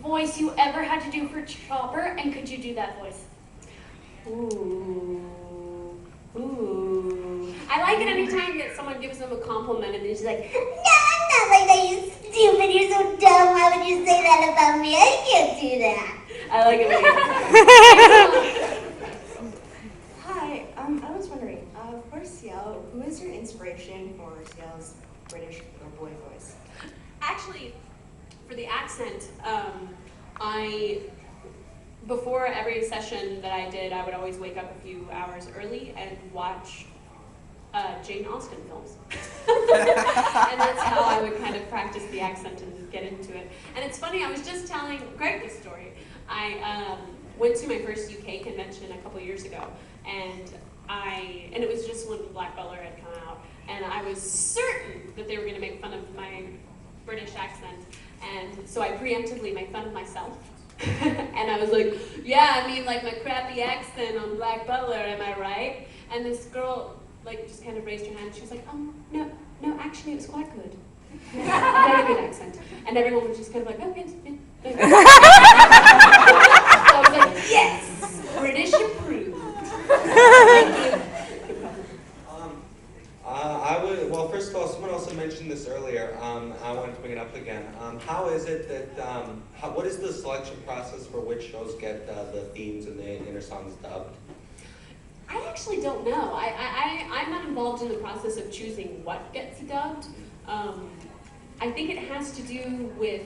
voice you ever had to do for Chopper, and could you do that voice? Ooh. I like it anytime that someone gives them a compliment and they're just like, No, I'm not like that, you stupid. You're so dumb. Why would you say that about me? I can't do that. I like it when you Hi, I was wondering, for Ciel, who is your inspiration for Ciel's British little boy voice? Actually, for the accent, before every session that I did, I would always wake up a few hours early and watch Jane Austen films. And that's how I would kind of practice the accent and get into it. And it's funny, I was just telling Greg this story. I went to my first UK convention a couple years ago, and it was just when Black Butler had come out, and I was certain that they were going to make fun of my British accent, and so I preemptively made fun of myself. And I was like, yeah, I mean, like my crappy accent on Black Butler, am I right? And this girl, like, just kind of raised her hand. She was like, no, actually, it was quite good. Very good accent. And everyone was just kind of like, oh, yes. So I was like, yes, British approved. Thank you. Well, first of all, someone also mentioned this earlier. I wanted to bring it up again. How is it that, what is the selection process for which shows get the themes and the inner songs dubbed? I actually don't know. I'm not involved in the process of choosing what gets dubbed. I think it has to do with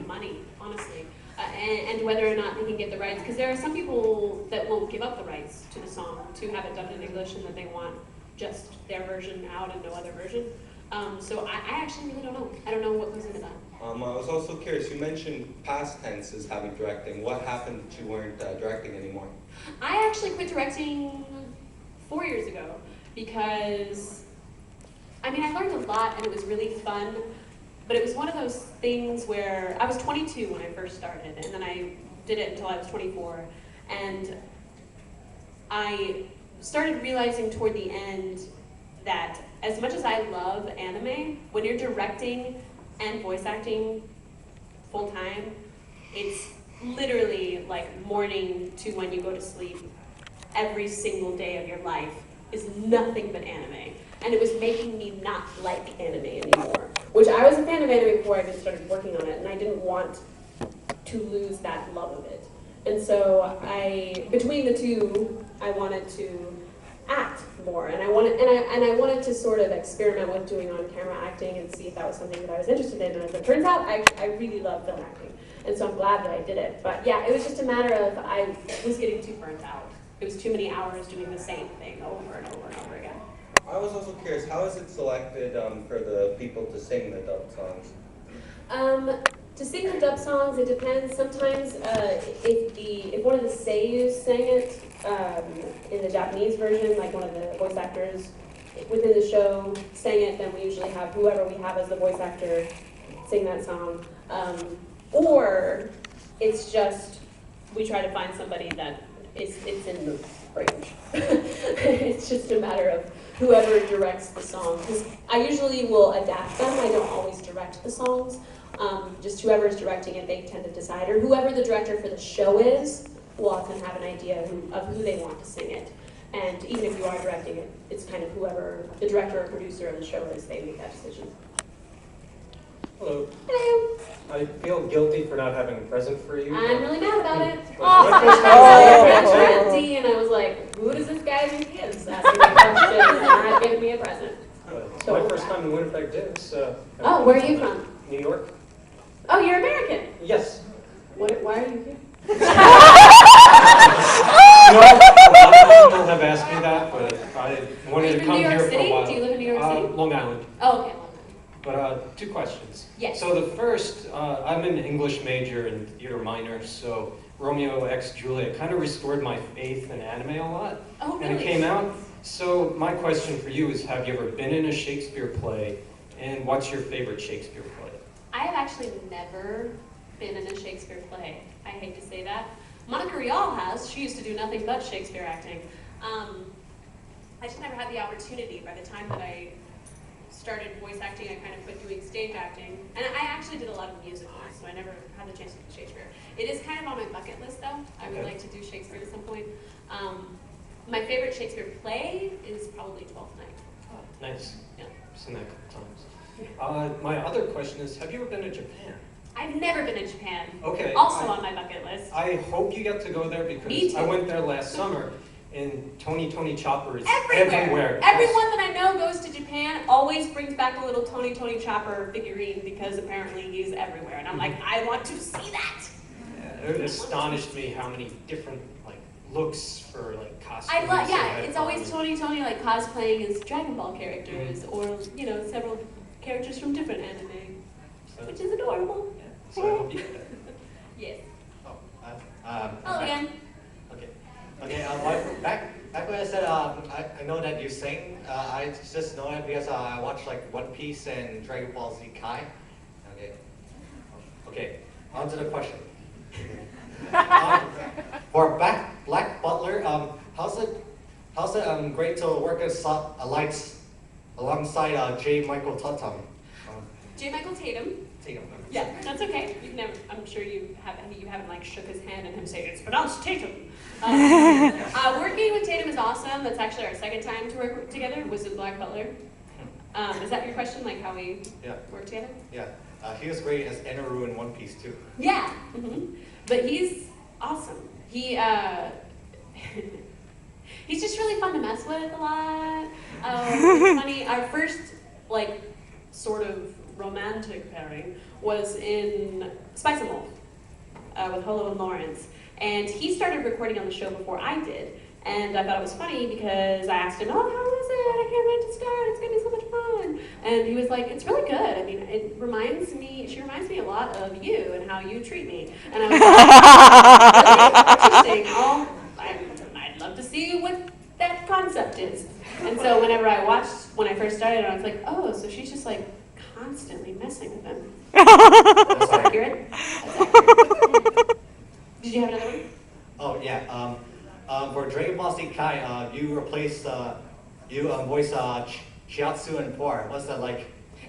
money, honestly, and whether or not they can get the rights. Because there are some people that won't give up the rights to the song to have it dubbed in English, and that they want just their version out and no other version. So I actually really don't know. I don't know what goes into that. I was also curious, you mentioned past tense as having directing. What happened that you weren't directing anymore? I actually quit directing 4 years ago because, I mean, I learned a lot and it was really fun, but it was one of those things where I was 22 when I first started, and then I did it until I was 24, and I started realizing toward the end that as much as I love anime, when you're directing and voice acting full time, it's literally like morning to when you go to sleep. Every single day of your life is nothing but anime. And it was making me not like anime anymore. Which I was a fan of anime before I even started working on it, and I didn't want to lose that love of it. And so between the two, I wanted to act more, and I wanted to sort of experiment with doing on-camera acting and see if that was something that I was interested in. And as it turns out, I really love film acting, and so I'm glad that I did it. But yeah, it was just a matter of I was getting too burnt out. It was too many hours doing the same thing over and over and over again. I was also curious, how is it selected for the people to sing the dubbed songs? To sing the dub songs, it depends. Sometimes if one of the seiyus sang it in the Japanese version, like one of the voice actors within the show sang it, then we usually have whoever we have as the voice actor sing that song. Or it's just we try to find somebody that it's in the range. It's just a matter of whoever directs the song. Because I usually will adapt them. I don't always direct the songs. Just whoever's directing it, they tend to decide, or whoever the director for the show is will often have an idea of who they want to sing it. And even if you are directing it, it's kind of whoever the director or producer of the show is, they make that decision. Hello. Hello. I feel guilty for not having a present for you. I'm really mad about it. Oh. I was empty, and I was like, who does this guy think he is? Asking me questions and not giving me a present. It's my first time in Winnipeg too, so. Oh, where are you from? New York. Oh, you're American. Yes. Why are you here? You know, a lot of people have asked me that, but I wanted to come here for a while. Do you live in New York City? Long Island. Oh, okay. But two questions. Yes. So the first, I'm an English major and theater minor, so Romeo x Juliet kind of restored my faith in anime a lot. Oh, really? And it came out. So my question for you is, have you ever been in a Shakespeare play, and what's your favorite Shakespeare play? I have actually never been in a Shakespeare play. I hate to say that. Monica Rial has. She used to do nothing but Shakespeare acting. I just never had the opportunity by the time that I started voice acting, I kind of quit doing stage acting. And I actually did a lot of musicals, so I never had the chance to do Shakespeare. It is kind of on my bucket list, though. I would like to do Shakespeare at some point. My favorite Shakespeare play is probably Twelfth Night. Oh, nice. Yeah. Seen that a couple times. My other question is, have you ever been to Japan? I've never been to Japan. Okay. Also on my bucket list. I hope you get to go there Me because too. I went there last summer, and Tony Chopper is Everywhere. everywhere. Everyone that I know goes to Japan always brings back a little Tony Chopper figurine because apparently he's everywhere. And I'm like, I want to see that. Yeah, it astonished me how many different like looks for like costumes. I love, they yeah, had it's for always them. Tony like cosplaying as Dragon Ball characters or, you know, several characters from different anime, So, which is adorable. yeah, so I hope you get that. Yes. Oh, Hello again. Okay. Okay. Back when I said I know that you sing. I just know it because I watched like One Piece and Dragon Ball Z Kai. Okay. Okay. On to the question. For Black Butler, how's it great to work alongside J. Michael Tatum? J. Michael Tatum. Tatum. Yeah, that's okay. You've never, I'm sure you haven't like shook his hand and him saying it's pronounced Tatum. Working with Tatum is awesome. That's actually our second time to work together was with Black Butler. Is that your question, like how we work together? Yeah. He was great as Eneru in One Piece too. Yeah, but he's awesome. He's just really fun to mess with a lot. It's funny. Our first like sort of romantic pairing was in Spice and Wolf with Holo and Lawrence, and he started recording on the show before I did. And I thought it was funny because I asked him, "Oh, how is it? I can't wait to start. It's gonna be so much fun." And he was like, "It's really good. I mean, she reminds me a lot of you and how you treat me." And I was like, "Really? Interesting. Oh, I'd love to see what that concept is." And so when I first started, I was like, "Oh, so she's just like constantly messing with him." That's accurate. That's accurate. Did you have another one? Oh yeah. For Dragon Ball Z Kai, you replaced voice Chiatsu and Poir. What's that like?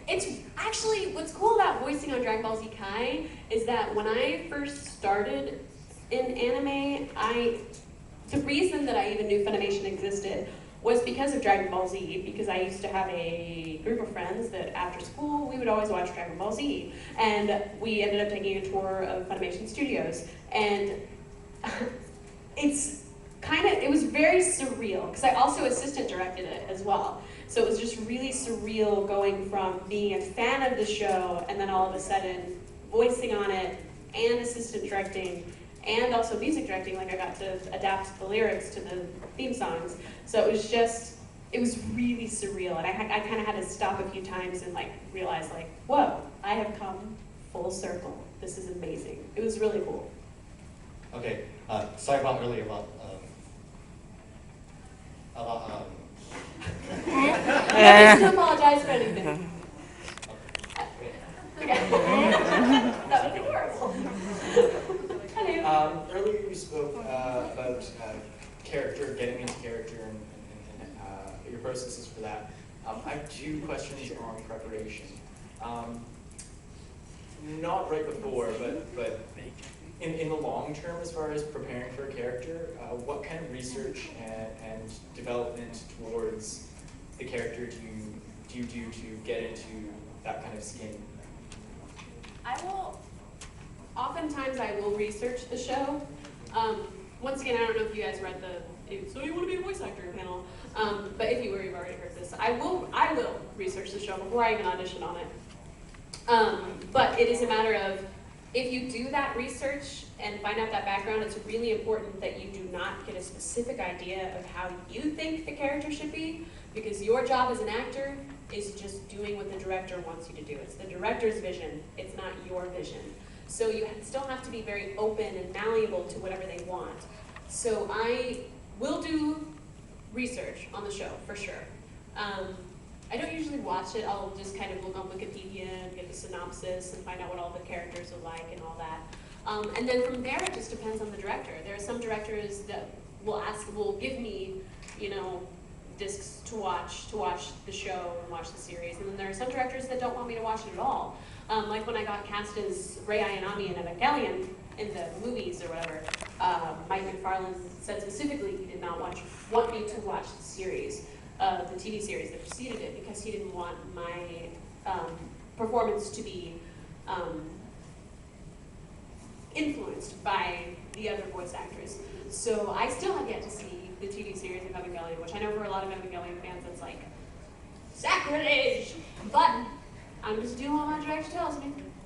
It's actually, what's cool about voicing on Dragon Ball Z Kai is that when I first started in anime, the reason that I even knew Funimation existed was because of Dragon Ball Z, because I used to have a group of friends that after school, we would always watch Dragon Ball Z. And we ended up taking a tour of Funimation Studios. And it was very surreal, because I also assistant directed it as well. So it was just really surreal going from being a fan of the show and then all of a sudden voicing on it and assistant directing and also music directing, like I got to adapt the lyrics to the theme songs. So it was really surreal, and I kind of had to stop a few times and like realize like, whoa, I have come full circle. This is amazing. It was really cool. Okay. Sorry about earlier about I to apologize for anything. Okay. That would be horrible. Hello. Earlier you spoke about character, getting into character, and your processes for that. I have two questions on preparation. Not right before, but in the long term, as far as preparing for a character, what kind of research and development towards the character do you do to get into that kind of skin? Oftentimes I will research the show. Once again, I don't know if you guys read the "So you want to be a voice actor" panel, but if you were, you've already heard this. I will research the show before I even audition on it. But it is a matter of, if you do that research and find out that background, it's really important that you do not get a specific idea of how you think the character should be, because your job as an actor is just doing what the director wants you to do. It's the director's vision, it's not your vision. So you still have to be very open and malleable to whatever they want. So I will do research on the show, for sure. I don't usually watch it. I'll just kind of look on Wikipedia and get the synopsis and find out what all the characters are like and all that. And then from there, it just depends on the director. There are some directors that will give me, discs to watch the show and watch the series. And then there are some directors that don't want me to watch it at all. Like when I got cast as Rei Ayanami in Evangelion in the movies or whatever, Mike McFarlane said specifically he did not want me to watch the series, the TV series that preceded it, because he didn't want my performance to be influenced by the other voice actors. So I still have yet to see the TV series of Evangelion, which I know for a lot of Evangelion fans it's like sacrilege, but I'm just doing what my director tells me.